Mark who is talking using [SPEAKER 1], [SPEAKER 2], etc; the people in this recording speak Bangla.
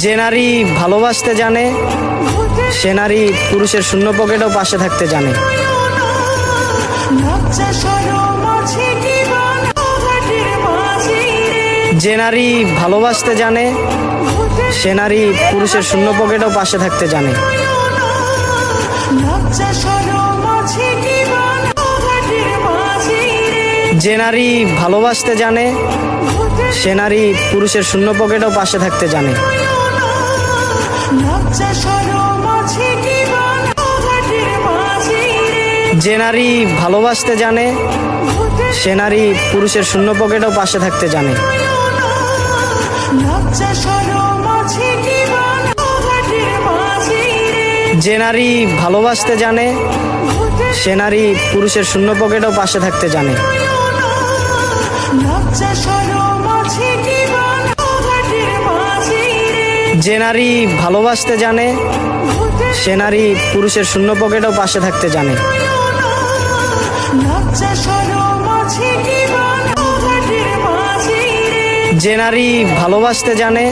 [SPEAKER 1] যে নারী ভালোবাসতে জানে সে নারী পুরুষের শূন্য পকেটেও পাশে থাকতে জানে। যে নারী ভালোবাসতে জানে সে নারী পুরুষের শূন্য পকেটেও পাশে থাকতে জানে। যে নারী ভালোবাসতে জানে সে নারী পুরুষের শূন্য পকেটেও পাশে থাকতে জানে। যে নারী ভালোবাসতে জানে সে নারী পুরুষের শূন্য পকেটেও পাশে থাকতে জানে। যে নারী ভালোবাসতে জানে সে নারী পুরুষের শূন্য পকেটেও পাশে থাকতে জানে। যে নারী ভালোবাসতে জানে সে নারী পুরুষের শূন্য পকেটেও পাশে থাকতে জানে। যে নারী ভালোবাসতে জানে